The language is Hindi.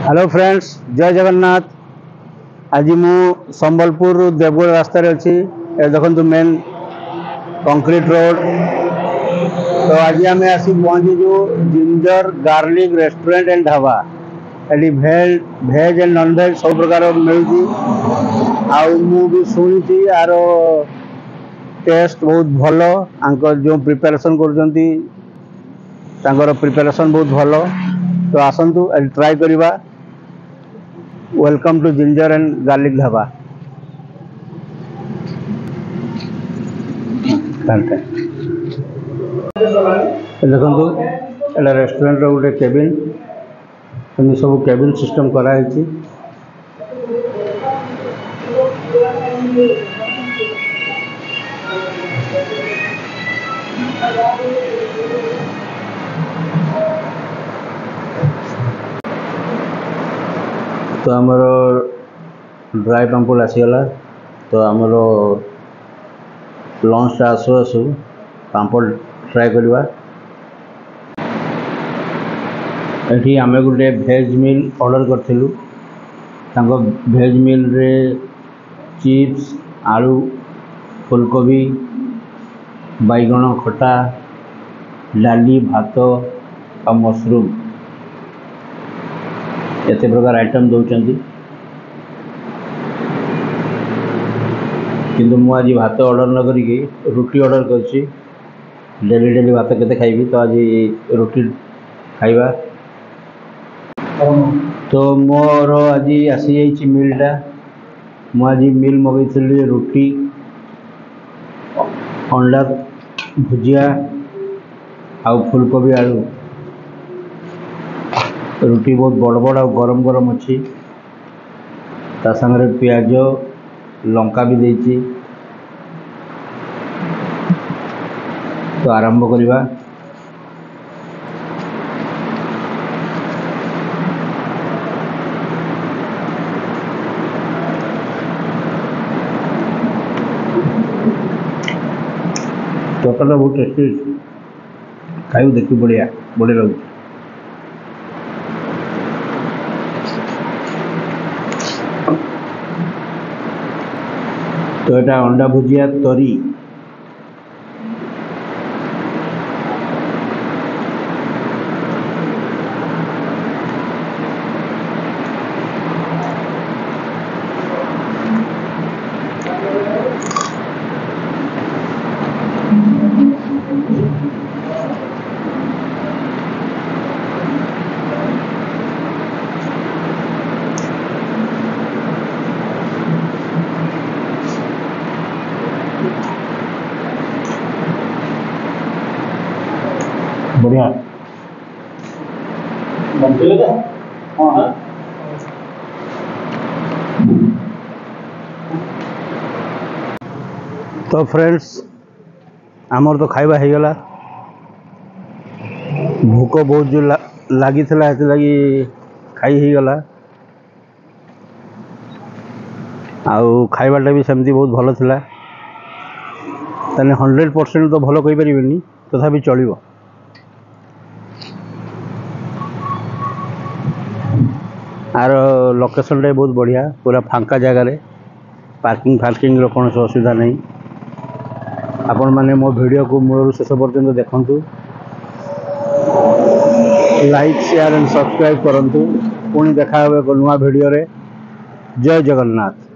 हेलो फ्रेंड्स, जय जगन्नाथ। आज मु संबलपुर देवगढ़ रास्तार अच्छी देखो मेन कंक्रीट रोड। तो आज आम आसी पहुँचीजु ginger garlic restaurant and dhaba. ये भेज एंड नॉन भेज सब प्रकार मिलूँ। भी शुणी यार टेस्ट बहुत भल। जो प्रिपेरेसन कर प्रिपेरेसन बहुत भल। तो आसतु ट्राई करवा। Welcome to Ginger and Garlic Dhaba. देखो एटा रेस्टोरेंट गोटे केबिन सब केबिन सिस्टम कराई। तो आमर ड्राई पाम्पड़ आसीगला। तो आमर लंच आसु आसु पाम्पड़ ट्राए करवा। ये आम गोटे भेज मिल ऑर्डर करूँ। भेज मिल रे चिप्स, आलू, फुलकोबी, बैगण खटा, डाली, भात और मशरूम एत प्रकार आइटम दौरान। किंतु मु आज भात ऑर्डर न करिकी रुटी ऑर्डर करछि। डेली डेली भात केते खाइबी, तो आज रुटी खाइबा। तो मोर आज आसी जाइछि मिलटा। मु आज मिल मगैथिली रुटी, अंडा भुजिया आउ फुलकोबी आलू। रुटी बहुत बड़ बड़ और गरम गरम अच्छी। ता संगे प्याज लंका भी देछि। तो आरंभ करवा। तोटा बहुत टेस्टी खाई देखी बढ़िया बढ़िया लगे। तो यहाँ अंडा भुजिया तरी बढ़िया। तो फ्रेंड्स आमर तो खाइबा हो गला। भूक बहुत जो लगी लगी खाई ही गला। आउ खाइबाटा भी सेमती बहुत भल थिला। ताने 100% तो भल कहि परिबेनी, तथापि चलिबो। आर लोकेशन टे बहुत बढ़िया, पूरा फांका जगार। पार्किंग कौन असुविधा नहीं। आपण माने मो वीडियो को मूल शेष पर्यंत देखंतु। लाइक शेयर एंड सब्सक्राइब करंतु। पुणी देखा नुआ वीडियो रे। जय जगन्नाथ।